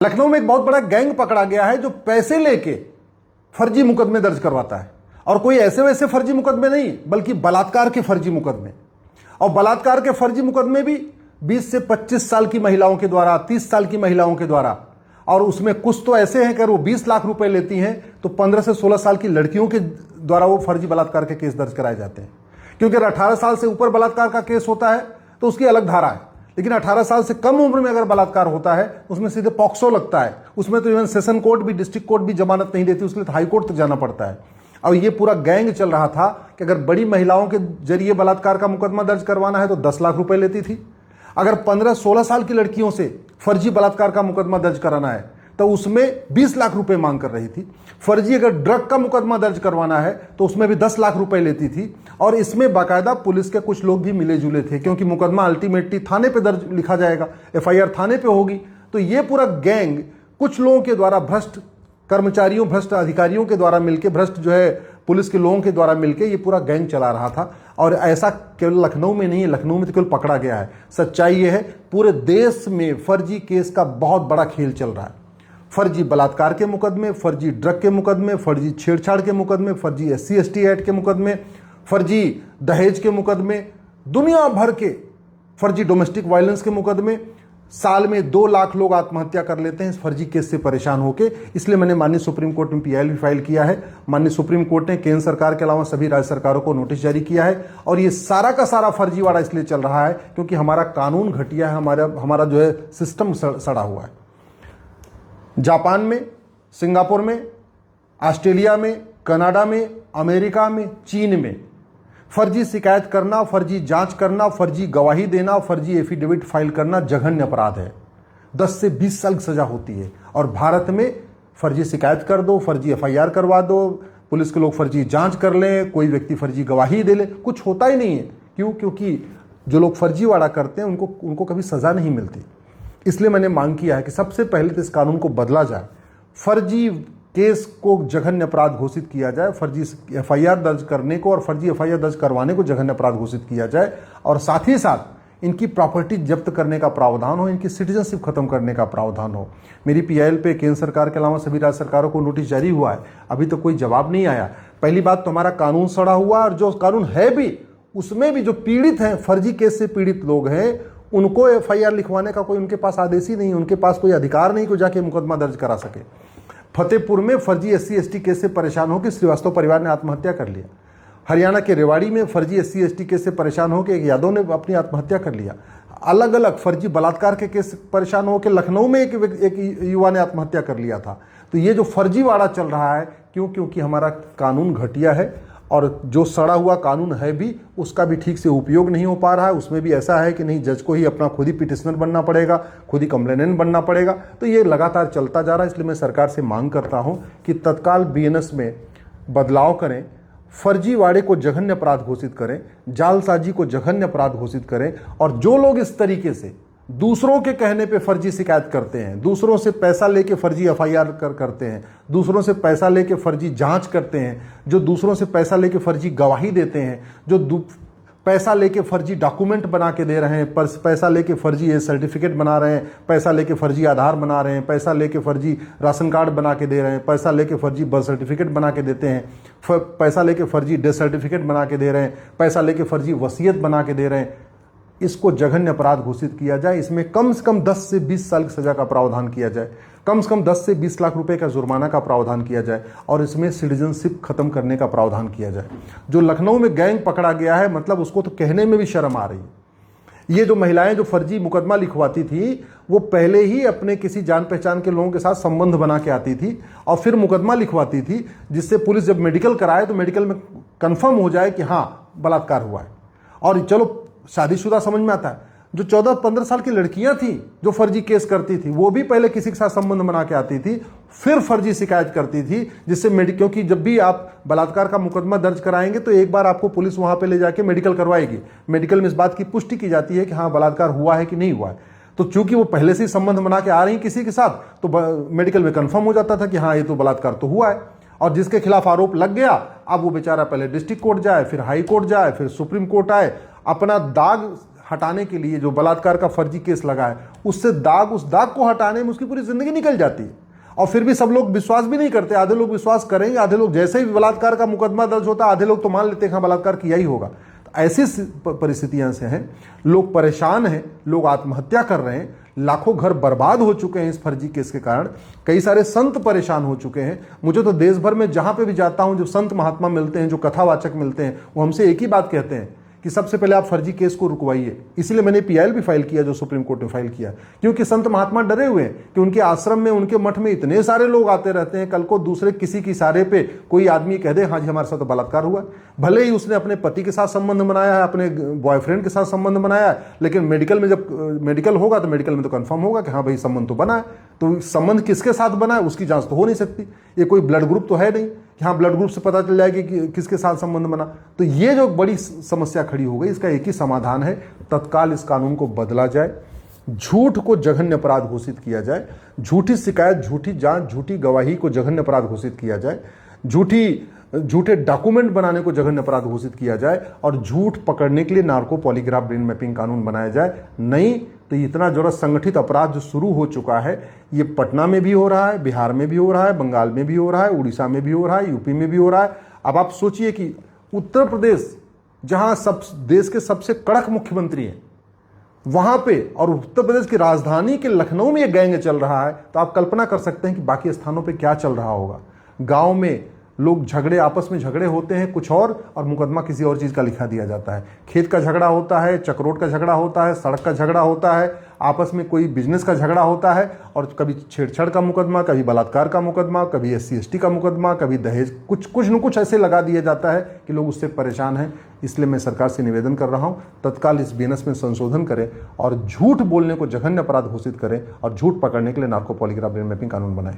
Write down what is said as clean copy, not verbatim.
लखनऊ में एक बहुत बड़ा गैंग पकड़ा गया है जो पैसे लेके फर्जी मुकदमे दर्ज करवाता है। और कोई ऐसे वैसे फर्जी मुकदमे नहीं, बल्कि बलात्कार के फर्जी मुकदमे। और बलात्कार के फर्जी मुकदमे भी 20 से 25 साल की महिलाओं के द्वारा, 30 साल की महिलाओं के द्वारा। और उसमें कुछ तो ऐसे हैं कि अगर वो 20 लाख रुपए लेती हैं तो 15 से 16 साल की लड़कियों के द्वारा वो फर्जी बलात्कार के केस दर्ज कराए जाते हैं। क्योंकि अगर 18 साल से ऊपर बलात्कार का केस होता है तो उसकी अलग धारा है, लेकिन 18 साल से कम उम्र में अगर बलात्कार होता है उसमें सीधे पॉक्सो लगता है। उसमें तो इवन सेशन कोर्ट भी, डिस्ट्रिक्ट कोर्ट भी जमानत नहीं देती, उसके लिए हाई कोर्ट तक जाना पड़ता है। और ये पूरा गैंग चल रहा था कि अगर बड़ी महिलाओं के जरिए बलात्कार का मुकदमा दर्ज करवाना है तो 10 लाख रुपए लेती थी। अगर 15-16 साल की लड़कियों से फर्जी बलात्कार का मुकदमा दर्ज कराना है तो उसमें 20 लाख रुपए मांग कर रही थी। फर्जी अगर ड्रग का मुकदमा दर्ज करवाना है तो उसमें भी 10 लाख रुपए लेती थी। और इसमें बाकायदा पुलिस के कुछ लोग भी मिले जुले थे, क्योंकि मुकदमा अल्टीमेटली थाने पे दर्ज लिखा जाएगा, एफआईआर थाने पे होगी। तो ये पूरा गैंग कुछ लोगों के द्वारा, भ्रष्ट कर्मचारियों, भ्रष्ट अधिकारियों के द्वारा मिलकर, भ्रष्ट जो है पुलिस के लोगों के द्वारा मिलकर ये पूरा गैंग चला रहा था। और ऐसा केवल लखनऊ में नहीं है, लखनऊ में तो केवल पकड़ा गया है। सच्चाई ये है पूरे देश में फर्जी केस का बहुत बड़ा खेल चल रहा है। फर्जी बलात्कार के मुकदमे, फर्जी ड्रग के मुकदमे, फर्जी छेड़छाड़ के मुकदमे, फर्जी SC/ST एक्ट के मुकदमे, फर्जी दहेज के मुकदमे, दुनिया भर के फर्जी डोमेस्टिक वायलेंस के मुकदमे। साल में 2 लाख लोग आत्महत्या कर लेते हैं इस फर्जी केस से परेशान होकर। इसलिए मैंने माननीय सुप्रीम कोर्ट में PIL भी फाइल किया है। माननीय सुप्रीम कोर्ट ने केंद्र सरकार के अलावा सभी राज्य सरकारों को नोटिस जारी किया है। और ये सारा का सारा फर्जीवाड़ा इसलिए चल रहा है क्योंकि हमारा कानून घटिया है, हमारा जो है सिस्टम सड़ा हुआ है। जापान में, सिंगापुर में, ऑस्ट्रेलिया में, कनाडा में, अमेरिका में, चीन में फर्जी शिकायत करना, फर्जी जांच करना, फर्जी गवाही देना, फर्जी एफिडेविट फाइल करना जघन्य अपराध है। 10 से 20 साल की सजा होती है। और भारत में फर्जी शिकायत कर दो, फर्जी FIR करवा दो, पुलिस के लोग फर्जी जांच कर लें, कोई व्यक्ति फर्जी गवाही दे ले, कुछ होता ही नहीं है। क्यों? क्योंकि जो लोग फर्जीवाड़ा करते हैं उनको कभी सजा नहीं मिलती। इसलिए मैंने मांग किया है कि सबसे पहले तो इस कानून को बदला जाए, फर्जी केस को जघन्य अपराध घोषित किया जाए, फर्जी FIR दर्ज करने को और फर्जी FIR दर्ज करवाने को जघन्य अपराध घोषित किया जाए। और साथ ही साथ इनकी प्रॉपर्टी जब्त करने का प्रावधान हो, इनकी सिटीजनशिप खत्म करने का प्रावधान हो। मेरी PIL पे केंद्र सरकार के अलावा सभी राज्य सरकारों को नोटिस जारी हुआ है, अभी तो कोई जवाब नहीं आया। पहली बात तो हमारा कानून सड़ा हुआ, और जो कानून है भी उसमें भी जो पीड़ित हैं, फर्जी केस से पीड़ित लोग हैं, उनको FIR लिखवाने का कोई उनके पास आदेश ही नहीं, उनके पास कोई अधिकार नहीं को जाके मुकदमा दर्ज करा सके। फतेहपुर में फर्जी SC/ST केस से परेशान होकर श्रीवास्तव परिवार ने आत्महत्या कर लिया। हरियाणा के रेवाड़ी में फर्जी SC/ST केस से परेशान होकर एक यादव ने अपनी आत्महत्या कर लिया। अलग अलग फर्जी बलात्कार के केस से परेशान होकर लखनऊ में एक युवा ने आत्महत्या कर लिया था। तो ये जो फर्जीवाड़ा चल रहा है, क्योंकि हमारा कानून घटिया है, और जो सड़ा हुआ कानून है भी उसका भी ठीक से उपयोग नहीं हो पा रहा है। उसमें भी ऐसा है कि नहीं, जज को ही अपना खुद ही पिटिशनर बनना पड़ेगा, खुद ही कंप्लेनेंट बनना पड़ेगा। तो ये लगातार चलता जा रहा है। इसलिए मैं सरकार से मांग करता हूं कि तत्काल BNS में बदलाव करें, फर्जीवाड़े को जघन्य अपराध घोषित करें, जालसाजी को जघन्य अपराध घोषित करें। और जो लोग इस तरीके से दूसरों के कहने पे फर्जी शिकायत करते हैं, दूसरों से पैसा लेके फर्जी FIR करते हैं, दूसरों से पैसा लेके फर्जी जांच करते हैं, जो दूसरों से पैसा लेके फर्जी गवाही देते हैं, जो पैसा लेके फर्जी डॉक्यूमेंट बना के दे रहे हैं, पैसा लेके फर्जी सर्टिफिकेट बना रहे हैं, पैसा लेके फर्जी आधार बना रहे हैं, पैसा लेके फर्जी राशन कार्ड बना के दे रहे हैं, पैसा लेके फर्जी बर्थ सर्टिफिकेट बना के देते हैं, पैसा लेके फर्जी डेथ सर्टिफिकेट बना के दे रहे हैं, पैसा लेके फर्जी वसीयत बना के दे रहे हैं। इसको जघन्य अपराध घोषित किया जाए। इसमें कम से कम 10 से 20 साल की सजा का प्रावधान किया जाए, कम से कम 10 से 20 लाख रुपए का जुर्माना का प्रावधान किया जाए, और इसमें सिटीजनशिप खत्म करने का प्रावधान किया जाए। जो लखनऊ में गैंग पकड़ा गया है, मतलब उसको तो कहने में भी शर्म आ रही है। ये जो महिलाएं जो फर्जी मुकदमा लिखवाती थी, वो पहले ही अपने किसी जान पहचान के लोगों के साथ संबंध बना के आती थी और फिर मुकदमा लिखवाती थी, जिससे पुलिस जब मेडिकल कराए तो मेडिकल में कंफर्म हो जाए कि हाँ बलात्कार हुआ है। और चलो शादीशुदा समझ में आता है। जो 14-15 साल की लड़कियां थी जो फर्जी केस करती थी, वो भी पहले किसी के साथ संबंध बना के आती थी, फिर फर्जी शिकायत करती थी, जिससे क्योंकि जब भी आप बलात्कार का मुकदमा दर्ज कराएंगे तो एक बार आपको पुलिस वहां पे ले जाके मेडिकल करवाएगी। मेडिकल में इस बात की पुष्टि की जाती है कि हाँ बलात्कार हुआ है कि नहीं हुआ है। तो चूंकि वो पहले से ही संबंध बना के आ रही किसी के साथ, तो मेडिकल में कंफर्म हो जाता था कि हाँ ये तो बलात्कार तो हुआ है। और जिसके खिलाफ आरोप लग गया, अब वो बेचारा पहले डिस्ट्रिक्ट कोर्ट जाए, फिर हाई कोर्ट जाए, फिर सुप्रीम कोर्ट आए, अपना दाग हटाने के लिए, जो बलात्कार का फर्जी केस लगा है, उससे उस दाग को हटाने में उसकी पूरी जिंदगी निकल जाती है। और फिर भी सब लोग विश्वास भी नहीं करते, आधे लोग विश्वास करेंगे, आधे लोग जैसे ही बलात्कार का मुकदमा दर्ज होता है आधे लोग तो मान लेते हैं हाँ बलात्कार किया ही होगा। तो ऐसी परिस्थितियां से हैं, लोग परेशान हैं, लोग आत्महत्या कर रहे हैं, लाखों घर बर्बाद हो चुके हैं इस फर्जी केस के कारण, कई सारे संत परेशान हो चुके हैं। मुझे तो देश भर में जहां पे भी जाता हूं, जो संत महात्मा मिलते हैं, जो कथावाचक मिलते हैं, वो हमसे एक ही बात कहते हैं कि सबसे पहले आप फर्जी केस को रुकवाइए। इसीलिए मैंने पीआईएल भी फाइल किया, जो सुप्रीम कोर्ट में फाइल किया, क्योंकि संत महात्मा डरे हुए हैं कि उनके आश्रम में, उनके मठ में इतने सारे लोग आते रहते हैं, कल को दूसरे किसी की इशारे पे कोई आदमी कह दे हाँ जी हमारे साथ तो बलात्कार हुआ, भले ही उसने अपने पति के साथ संबंध बनाया है, अपने बॉयफ्रेंड के साथ संबंध बनाया है, लेकिन मेडिकल में जब मेडिकल होगा तो मेडिकल में तो कंफर्म होगा कि हाँ भाई संबंध तो बना है। तो संबंध किसके साथ बना है उसकी जांच तो हो नहीं सकती, ये कोई ब्लड ग्रुप तो है नहीं कि हाँ ब्लड ग्रुप से पता चल जाएगी कि किसके साथ संबंध बना। तो ये जो बड़ी समस्या खड़ी हो गई, इसका एक ही समाधान है, तत्काल इस कानून को बदला जाए, झूठ को जघन्य अपराध घोषित किया जाए, झूठी शिकायत, झूठी जांच, झूठी गवाही को जघन्य अपराध घोषित किया जाए, झूठे डॉक्यूमेंट बनाने को जघन्य अपराध घोषित किया जाए, और झूठ पकड़ने के लिए नार्को पॉलीग्राफ ब्रेन मैपिंग कानून बनाया जाए। नहीं तो इतना जरूरत संगठित अपराध जो शुरू हो चुका है, ये पटना में भी हो रहा है, बिहार में भी हो रहा है, बंगाल में भी हो रहा है, उड़ीसा में भी हो रहा है, यूपी में भी हो रहा है। अब आप सोचिए कि उत्तर प्रदेश, जहां सब देश के सबसे कड़क मुख्यमंत्री हैं, वहां पे, और उत्तर प्रदेश की राजधानी के लखनऊ में ये गैंग चल रहा है, तो आप कल्पना कर सकते हैं कि बाकी स्थानों पे क्या चल रहा होगा। गांव में लोग झगड़े, आपस में झगड़े होते हैं कुछ और मुकदमा किसी और चीज़ का लिखा दिया जाता है। खेत का झगड़ा होता है, चक्रोट का झगड़ा होता है, सड़क का झगड़ा होता है, आपस में कोई बिजनेस का झगड़ा होता है, और कभी छेड़छाड़ का मुकदमा, कभी बलात्कार का मुकदमा, कभी SC/ST का मुकदमा, कभी दहेज, कुछ न कुछ ऐसे लगा दिया जाता है कि लोग उससे परेशान हैं। इसलिए मैं सरकार से निवेदन कर रहा हूँ, तत्काल इस BNS में संशोधन करें और झूठ बोलने को जघन्य अपराध घोषित करें, और झूठ पकड़ने के लिए नार्को पॉलीग्राफ ब्रेन मैपिंग कानून बनाएं।